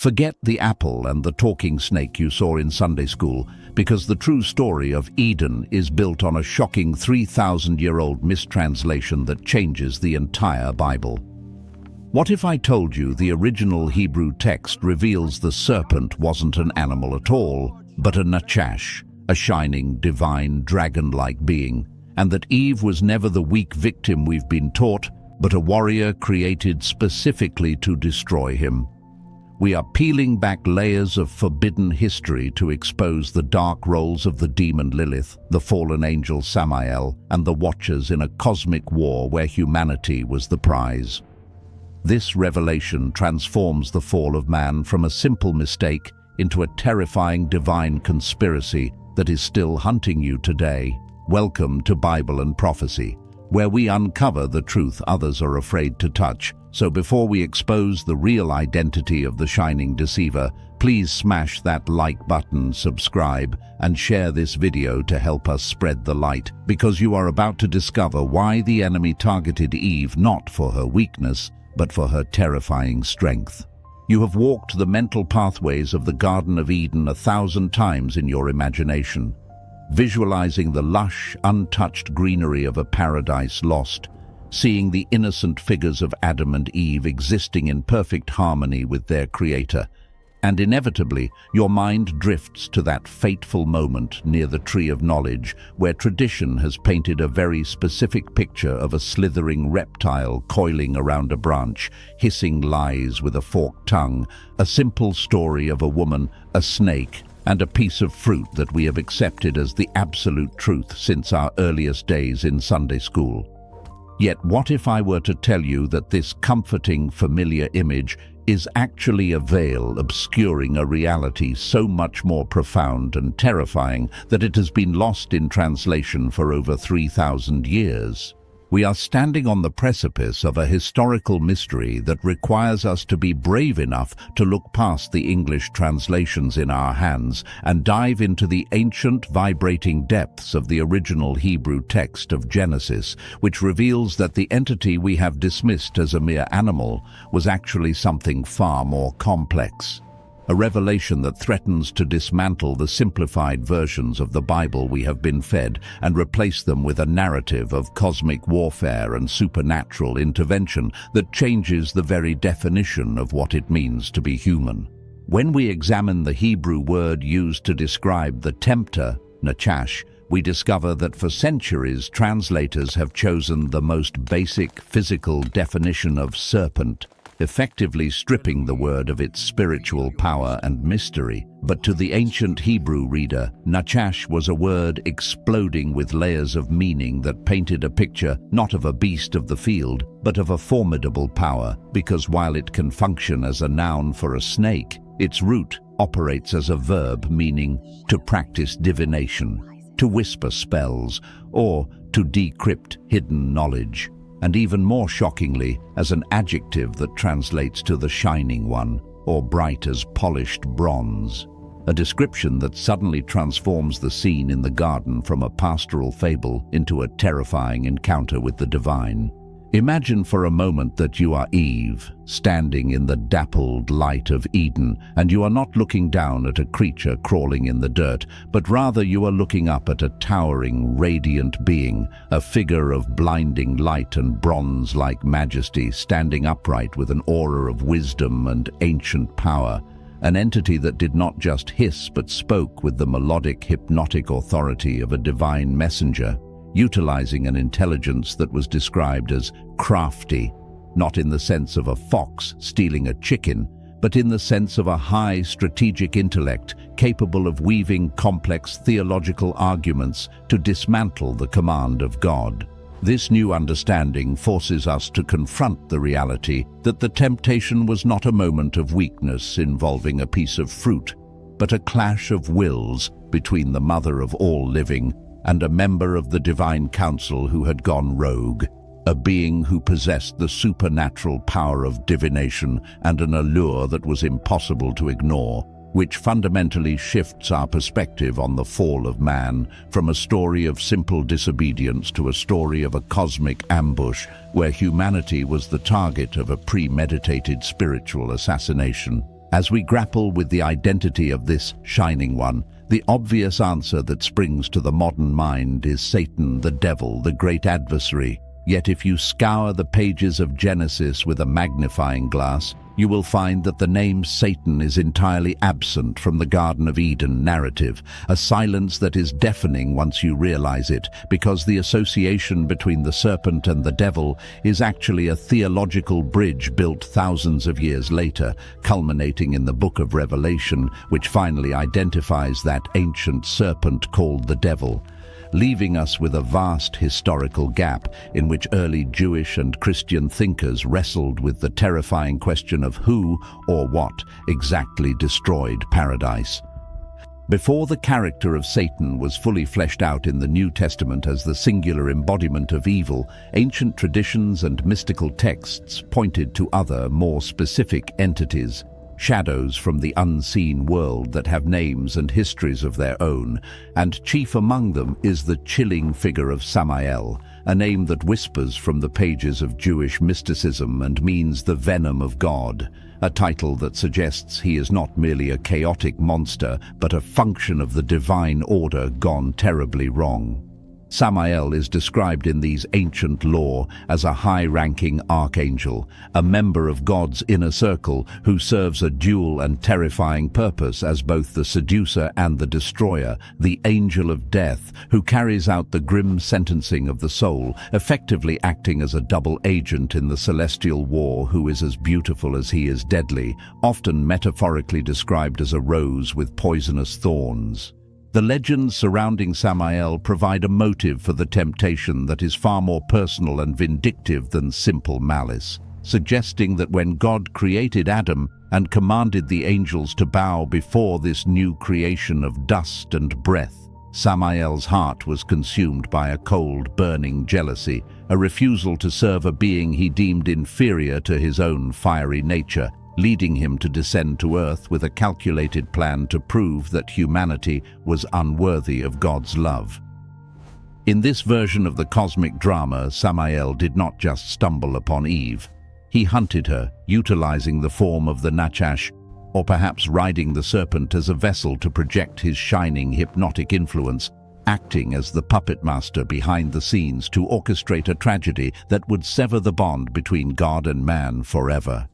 Forget the apple and the talking snake you saw in Sunday school, because the true story of Eden is built on a shocking 3,000-year-old mistranslation that changes the entire Bible. What if I told you the original Hebrew text reveals the serpent wasn't an animal at all, but a Nachash, a shining, divine, dragon-like being, and that Eve was never the weak victim we've been taught, but a warrior created specifically to destroy him? We are peeling back layers of forbidden history to expose the dark roles of the demon Lilith, the fallen angel Samael, and the Watchers in a cosmic war where humanity was the prize. This revelation transforms the fall of man from a simple mistake into a terrifying divine conspiracy that is still hunting you today. Welcome to Bible and Prophecy, where we uncover the truth others are afraid to touch. So before we expose the real identity of the shining deceiver, please smash that like button, subscribe, and share this video to help us spread the light, because you are about to discover why the enemy targeted Eve not for her weakness, but for her terrifying strength. You have walked the mental pathways of the Garden of Eden 1,000 times in your imagination, visualizing the lush, untouched greenery of a paradise lost, seeing the innocent figures of Adam and Eve existing in perfect harmony with their Creator. And inevitably, your mind drifts to that fateful moment near the Tree of Knowledge, where tradition has painted a very specific picture of a slithering reptile coiling around a branch, hissing lies with a forked tongue, a simple story of a woman, a snake, and a piece of fruit that we have accepted as the absolute truth since our earliest days in Sunday school. Yet what if I were to tell you that this comforting, familiar image is actually a veil obscuring a reality so much more profound and terrifying that it has been lost in translation for over 3,000 years? We are standing on the precipice of a historical mystery that requires us to be brave enough to look past the English translations in our hands and dive into the ancient, vibrating depths of the original Hebrew text of Genesis, which reveals that the entity we have dismissed as a mere animal was actually something far more complex. A revelation that threatens to dismantle the simplified versions of the Bible we have been fed and replace them with a narrative of cosmic warfare and supernatural intervention that changes the very definition of what it means to be human. When we examine the Hebrew word used to describe the tempter, Nachash, we discover that for centuries translators have chosen the most basic physical definition of serpent, effectively stripping the word of its spiritual power and mystery. But to the ancient Hebrew reader, Nachash was a word exploding with layers of meaning that painted a picture not of a beast of the field, but of a formidable power, because while it can function as a noun for a snake, its root operates as a verb meaning to practice divination, to whisper spells, or to decrypt hidden knowledge. And even more shockingly, as an adjective that translates to the shining one, or bright as polished bronze. A description that suddenly transforms the scene in the garden from a pastoral fable into a terrifying encounter with the divine. Imagine for a moment that you are Eve, standing in the dappled light of Eden, and you are not looking down at a creature crawling in the dirt, but rather you are looking up at a towering, radiant being, a figure of blinding light and bronze-like majesty, standing upright with an aura of wisdom and ancient power, an entity that did not just hiss but spoke with the melodic, hypnotic authority of a divine messenger, utilizing an intelligence that was described as crafty, not in the sense of a fox stealing a chicken, but in the sense of a high strategic intellect capable of weaving complex theological arguments to dismantle the command of God. This new understanding forces us to confront the reality that the temptation was not a moment of weakness involving a piece of fruit, but a clash of wills between the mother of all living and a member of the divine council who had gone rogue, a being who possessed the supernatural power of divination and an allure that was impossible to ignore, which fundamentally shifts our perspective on the fall of man from a story of simple disobedience to a story of a cosmic ambush where humanity was the target of a premeditated spiritual assassination. As we grapple with the identity of this shining one, the obvious answer that springs to the modern mind is Satan, the devil, the great adversary. Yet if you scour the pages of Genesis with a magnifying glass, you will find that the name Satan is entirely absent from the Garden of Eden narrative, a silence that is deafening once you realize it, because the association between the serpent and the devil is actually a theological bridge built thousands of years later, culminating in the book of Revelation, which finally identifies that ancient serpent called the devil, leaving us with a vast historical gap in which early Jewish and Christian thinkers wrestled with the terrifying question of who or what exactly destroyed paradise. Before the character of Satan was fully fleshed out in the New Testament as the singular embodiment of evil, ancient traditions and mystical texts pointed to other, more specific entities, shadows from the unseen world that have names and histories of their own, and chief among them is the chilling figure of Samael, a name that whispers from the pages of Jewish mysticism and means the venom of God, a title that suggests he is not merely a chaotic monster, but a function of the divine order gone terribly wrong. Samael is described in these ancient lore as a high-ranking archangel, a member of God's inner circle who serves a dual and terrifying purpose as both the seducer and the destroyer, the angel of death, who carries out the grim sentencing of the soul, effectively acting as a double agent in the celestial war, who is as beautiful as he is deadly, often metaphorically described as a rose with poisonous thorns. The legends surrounding Samael provide a motive for the temptation that is far more personal and vindictive than simple malice, suggesting that when God created Adam and commanded the angels to bow before this new creation of dust and breath, Samael's heart was consumed by a cold, burning jealousy, a refusal to serve a being he deemed inferior to his own fiery nature, leading him to descend to earth with a calculated plan to prove that humanity was unworthy of God's love. In this version of the cosmic drama, Samael did not just stumble upon Eve. He hunted her, utilizing the form of the Nachash, or perhaps riding the serpent as a vessel to project his shining, hypnotic influence, acting as the puppet master behind the scenes to orchestrate a tragedy that would sever the bond between God and man forever.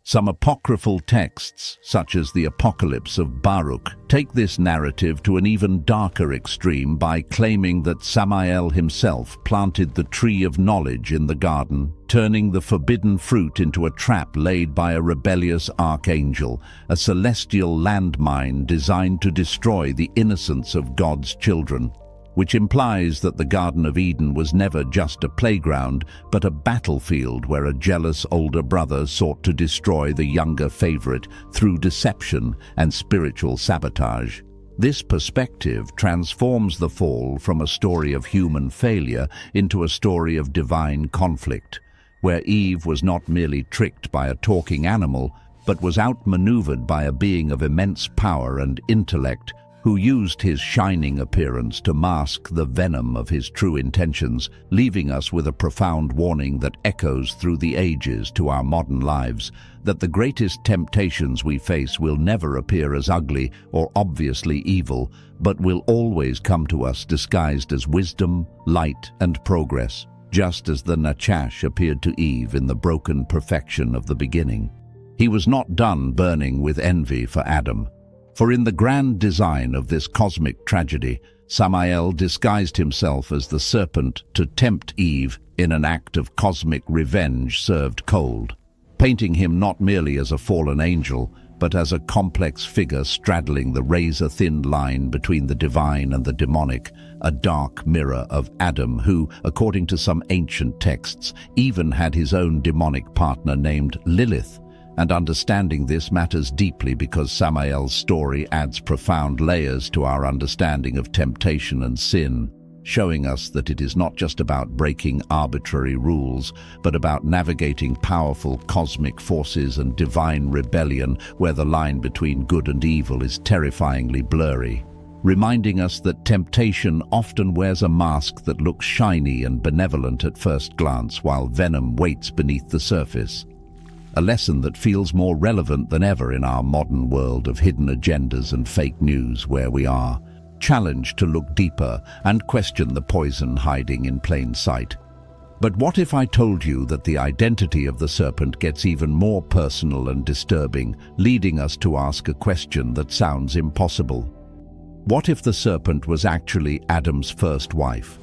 Some apocryphal texts, such as the Apocalypse of Baruch, take this narrative to an even darker extreme by claiming that Samael himself planted the tree of knowledge in the garden, turning the forbidden fruit into a trap laid by a rebellious archangel, a celestial landmine designed to destroy the innocence of God's children, which implies that the Garden of Eden was never just a playground, but a battlefield where a jealous older brother sought to destroy the younger favorite through deception and spiritual sabotage. This perspective transforms the fall from a story of human failure into a story of divine conflict, where Eve was not merely tricked by a talking animal, but was outmaneuvered by a being of immense power and intellect who used his shining appearance to mask the venom of his true intentions, leaving us with a profound warning that echoes through the ages to our modern lives, that the greatest temptations we face will never appear as ugly or obviously evil, but will always come to us disguised as wisdom, light, and progress, just as the Nachash appeared to Eve in the broken perfection of the beginning. He was not done burning with envy for Adam. For in the grand design of this cosmic tragedy, Samael disguised himself as the serpent to tempt Eve in an act of cosmic revenge served cold, painting him not merely as a fallen angel, but as a complex figure straddling the razor-thin line between the divine and the demonic, a dark mirror of Adam who, according to some ancient texts, even had his own demonic partner named Lilith. And understanding this matters deeply because Samael's story adds profound layers to our understanding of temptation and sin, showing us that it is not just about breaking arbitrary rules, but about navigating powerful cosmic forces and divine rebellion where the line between good and evil is terrifyingly blurry, reminding us that temptation often wears a mask that looks shiny and benevolent at first glance while venom waits beneath the surface. a lesson that feels more relevant than ever in our modern world of hidden agendas and fake news, where we are challenged to look deeper and question the poison hiding in plain sight. But what if I told you that the identity of the serpent gets even more personal and disturbing, leading us to ask a question that sounds impossible? What if the serpent was actually Adam's first wife?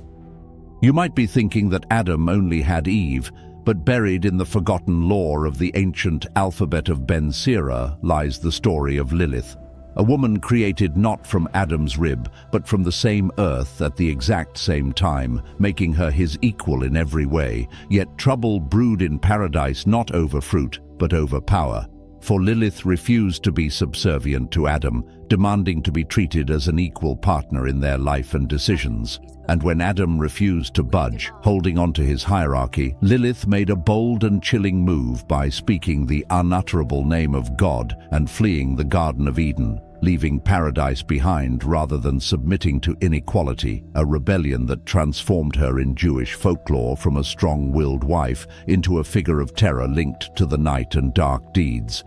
You might be thinking that Adam only had Eve, but buried in the forgotten lore of the ancient alphabet of Ben Sira lies the story of Lilith, a woman created not from Adam's rib, but from the same earth at the exact same time, making her his equal in every way. Yet trouble brewed in paradise not over fruit, but over power. For Lilith refused to be subservient to Adam, demanding to be treated as an equal partner in their life and decisions. And when Adam refused to budge, holding on to his hierarchy, Lilith made a bold and chilling move by speaking the unutterable name of God and fleeing the Garden of Eden, leaving paradise behind rather than submitting to inequality, a rebellion that transformed her in Jewish folklore from a strong-willed wife into a figure of terror linked to the night and dark deeds.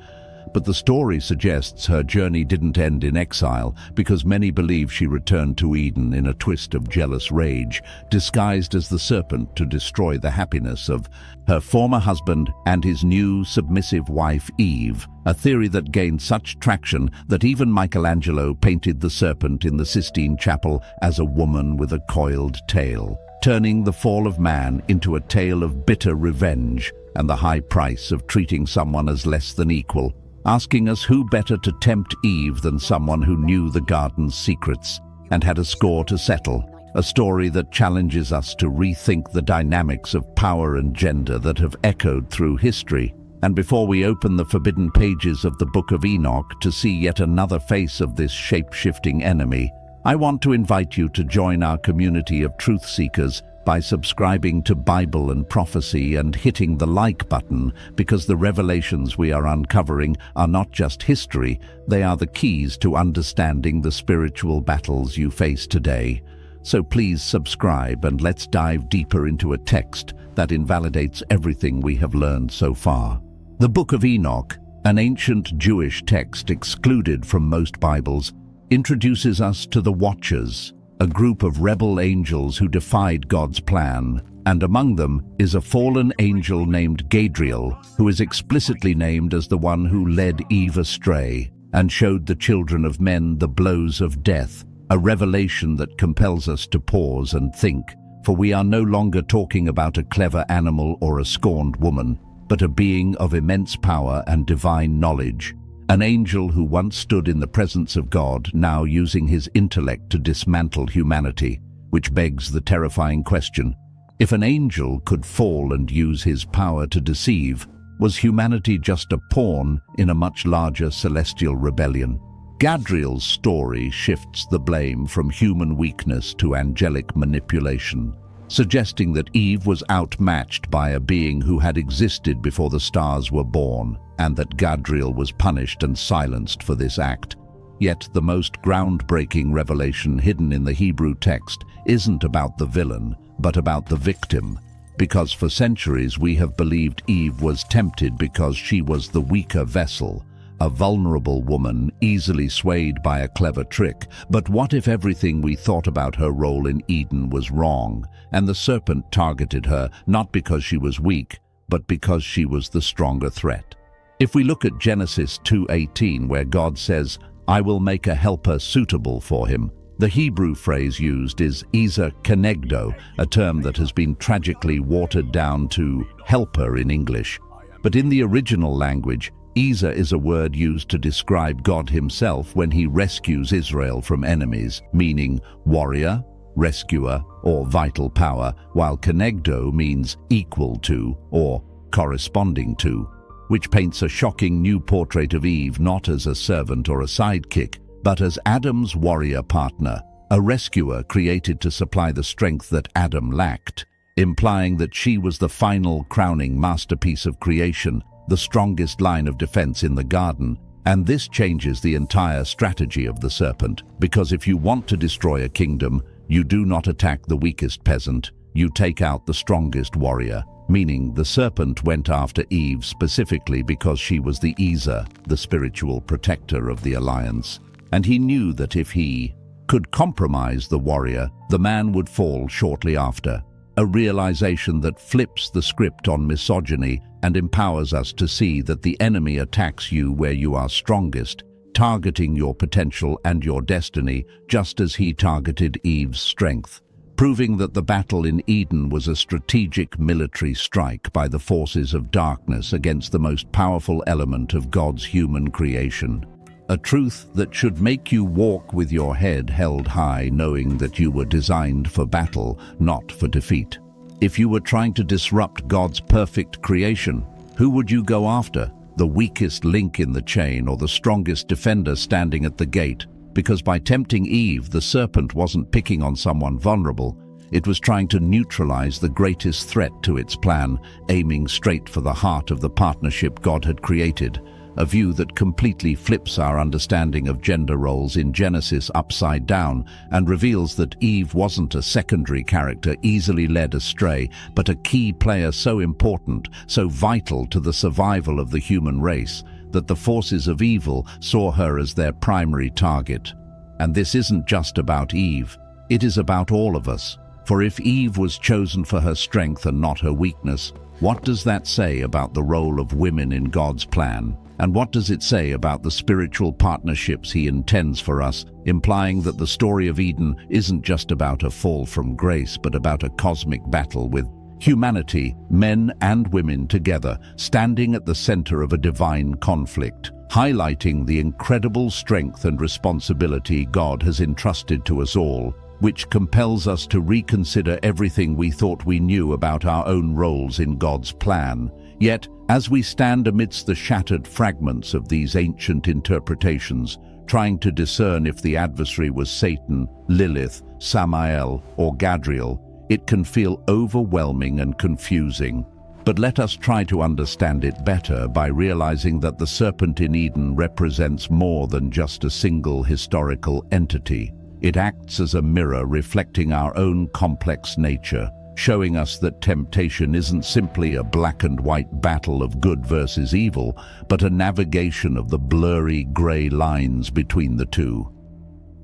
But the story suggests her journey didn't end in exile, because many believe she returned to Eden in a twist of jealous rage, disguised as the serpent to destroy the happiness of her former husband and his new submissive wife Eve, a theory that gained such traction that even Michelangelo painted the serpent in the Sistine Chapel as a woman with a coiled tail, turning the fall of man into a tale of bitter revenge and the high price of treating someone as less than equal, asking us who better to tempt Eve than someone who knew the garden's secrets and had a score to settle, a story that challenges us to rethink the dynamics of power and gender that have echoed through history. And before we open the forbidden pages of the Book of Enoch to see yet another face of this shape-shifting enemy, I want to invite you to join our community of truth seekers by subscribing to Bible and Prophecy and hitting the like button, because the revelations we are uncovering are not just history, they are the keys to understanding the spiritual battles you face today. So please subscribe and let's dive deeper into a text that invalidates everything we have learned so far. The Book of Enoch, an ancient Jewish text excluded from most Bibles, introduces us to the Watchers, a group of rebel angels who defied God's plan, and among them is a fallen angel named Gadriel, who is explicitly named as the one who led Eve astray and showed the children of men the blows of death, a revelation that compels us to pause and think, for we are no longer talking about a clever animal or a scorned woman, but a being of immense power and divine knowledge. An angel who once stood in the presence of God, now using his intellect to dismantle humanity, which begs the terrifying question: if an angel could fall and use his power to deceive, was humanity just a pawn in a much larger celestial rebellion? Gadriel's story shifts the blame from human weakness to angelic manipulation, suggesting that Eve was outmatched by a being who had existed before the stars were born, and that Gadriel was punished and silenced for this act. Yet the most groundbreaking revelation hidden in the Hebrew text isn't about the villain, but about the victim, because for centuries we have believed Eve was tempted because she was the weaker vessel, a vulnerable woman easily swayed by a clever trick. But what if everything we thought about her role in Eden was wrong, and the serpent targeted her not because she was weak, but because she was the stronger threat? If we look at Genesis 2:18, where God says, "I will make a helper suitable for him," the Hebrew phrase used is Ezer Kenegdo, a term that has been tragically watered down to helper in English. But in the original language, Ezer is a word used to describe God himself when he rescues Israel from enemies, meaning warrior, rescuer, or vital power, while Kenegdo means equal to or corresponding to, which paints a shocking new portrait of Eve not as a servant or a sidekick, but as Adam's warrior partner, a rescuer created to supply the strength that Adam lacked, implying that she was the final crowning masterpiece of creation, the strongest line of defense in the garden. And this changes the entire strategy of the serpent, because if you want to destroy a kingdom, you do not attack the weakest peasant, you take out the strongest warrior. meaning the serpent went after Eve specifically because she was the Ezer, the spiritual protector of the alliance, and he knew that if he could compromise the warrior, the man would fall shortly after. A realization that flips the script on misogyny and empowers us to see that the enemy attacks you where you are strongest, targeting your potential and your destiny just as he targeted Eve's strength, proving that the battle in Eden was a strategic military strike by the forces of darkness against the most powerful element of God's human creation. A truth that should make you walk with your head held high, knowing that you were designed for battle, not for defeat. If you were trying to disrupt God's perfect creation, who would you go after? The weakest link in the chain or the strongest defender standing at the gate? Because by tempting Eve, the serpent wasn't picking on someone vulnerable. It was trying to neutralize the greatest threat to its plan, aiming straight for the heart of the partnership God had created. A view that completely flips our understanding of gender roles in Genesis upside down and reveals that Eve wasn't a secondary character easily led astray, but a key player so important, so vital to the survival of the human race, that the forces of evil saw her as their primary target. And this isn't just about Eve, it is about all of us. For if Eve was chosen for her strength and not her weakness, what does that say about the role of women in God's plan? And what does it say about the spiritual partnerships he intends for us, implying that the story of Eden isn't just about a fall from grace, but about a cosmic battle with humanity, men and women together, standing at the center of a divine conflict, highlighting the incredible strength and responsibility God has entrusted to us all, which compels us to reconsider everything we thought we knew about our own roles in God's plan. Yet, as we stand amidst the shattered fragments of these ancient interpretations, trying to discern if the adversary was Satan, Lilith, Samael, or Gadriel, it can feel overwhelming and confusing. But let us try to understand it better by realizing that the serpent in Eden represents more than just a single historical entity. It acts as a mirror reflecting our own complex nature, showing us that temptation isn't simply a black and white battle of good versus evil, but a navigation of the blurry gray lines between the two.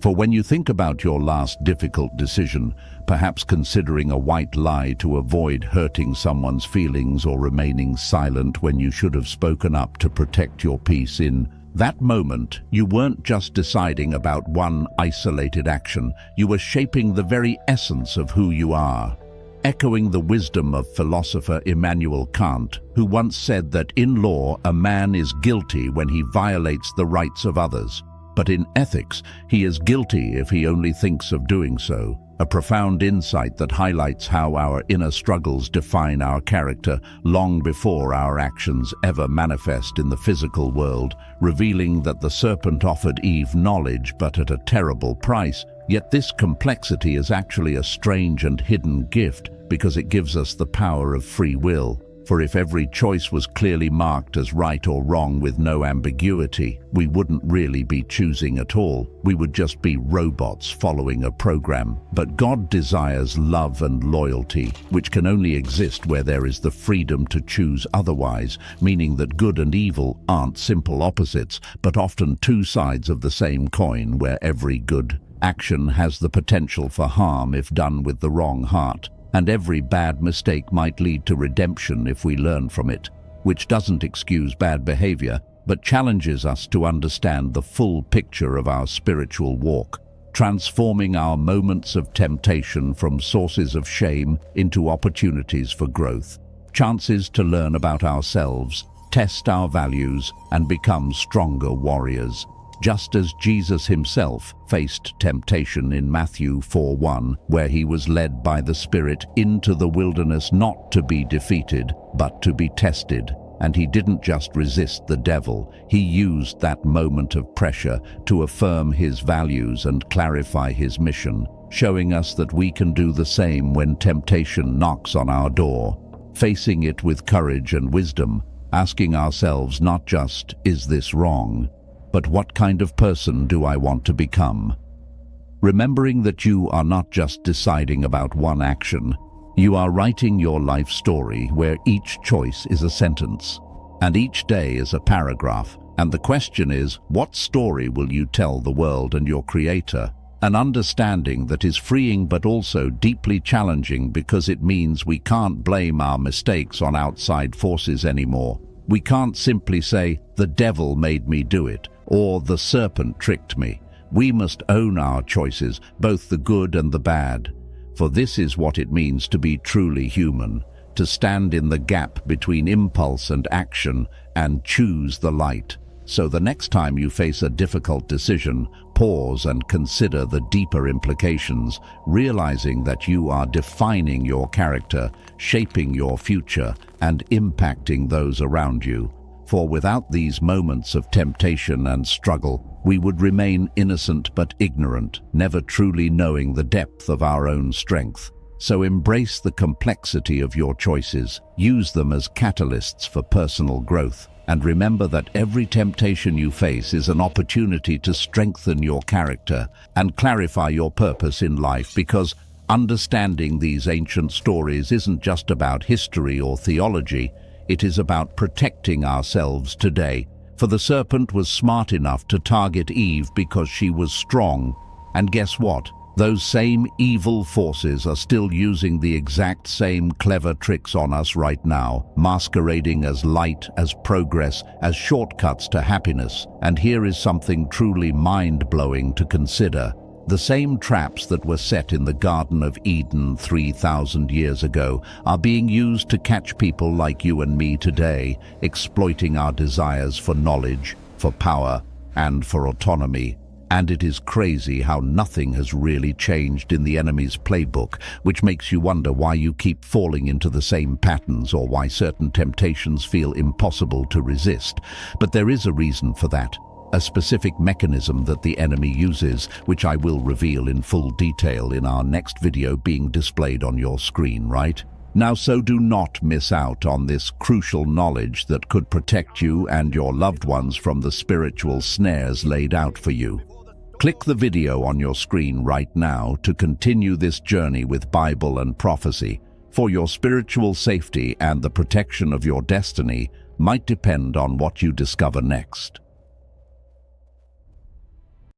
For when you think about your last difficult decision, perhaps considering a white lie to avoid hurting someone's feelings or remaining silent when you should have spoken up to protect your peace, in that moment, you weren't just deciding about one isolated action, you were shaping the very essence of who you are. Echoing the wisdom of philosopher Immanuel Kant, who once said that in law a man is guilty when he violates the rights of others, but in ethics he is guilty if he only thinks of doing so. A profound insight that highlights how our inner struggles define our character long before our actions ever manifest in the physical world, revealing that the serpent offered Eve knowledge but at a terrible price. Yet this complexity is actually a strange and hidden gift because it gives us the power of free will. For if every choice was clearly marked as right or wrong with no ambiguity, we wouldn't really be choosing at all. We would just be robots following a program. But God desires love and loyalty, which can only exist where there is the freedom to choose otherwise, meaning that good and evil aren't simple opposites, but often two sides of the same coin, where every good action has the potential for harm if done with the wrong heart, and every bad mistake might lead to redemption if we learn from it, which doesn't excuse bad behavior, but challenges us to understand the full picture of our spiritual walk, transforming our moments of temptation from sources of shame into opportunities for growth, chances to learn about ourselves, test our values, and become stronger warriors. Just as Jesus himself faced temptation in Matthew 4:1, where he was led by the Spirit into the wilderness not to be defeated, but to be tested. And he didn't just resist the devil, he used that moment of pressure to affirm his values and clarify his mission, showing us that we can do the same when temptation knocks on our door, facing it with courage and wisdom, asking ourselves not just, is this wrong, but what kind of person do I want to become? Remembering that you are not just deciding about one action, You are writing your life story where each choice is a sentence, and each day is a paragraph. And the question is, what story will you tell the world and your creator? An understanding that is freeing but also deeply challenging, because it means we can't blame our mistakes on outside forces anymore. We can't simply say, the devil made me do it, or the serpent tricked me. We must own our choices, both the good and the bad. For this is what it means to be truly human, to stand in the gap between impulse and action and choose the light. So the next time you face a difficult decision, pause and consider the deeper implications, realizing that you are defining your character, shaping your future, and impacting those around you. For without these moments of temptation and struggle, we would remain innocent but ignorant, never truly knowing the depth of our own strength. So embrace the complexity of your choices, use them as catalysts for personal growth, and remember that every temptation you face is an opportunity to strengthen your character and clarify your purpose in life, because understanding these ancient stories isn't just about history or theology, it is about protecting ourselves today. For the serpent was smart enough to target Eve because she was strong, and guess what? Those same evil forces are still using the exact same clever tricks on us right now, masquerading as light, as progress, as shortcuts to happiness. And here is something truly mind-blowing to consider. The same traps that were set in the Garden of Eden 3,000 years ago are being used to catch people like you and me today, exploiting our desires for knowledge, for power, and for autonomy. And it is crazy how nothing has really changed in the enemy's playbook, which makes you wonder why you keep falling into the same patterns, or why certain temptations feel impossible to resist. But there is a reason for that, a specific mechanism that the enemy uses, which I will reveal in full detail in our next video being displayed on your screen, right? Now, so do not miss out on this crucial knowledge that could protect you and your loved ones from the spiritual snares laid out for you. Click the video on your screen right now to continue this journey with Bible and prophecy, for your spiritual safety and the protection of your destiny might depend on what you discover next.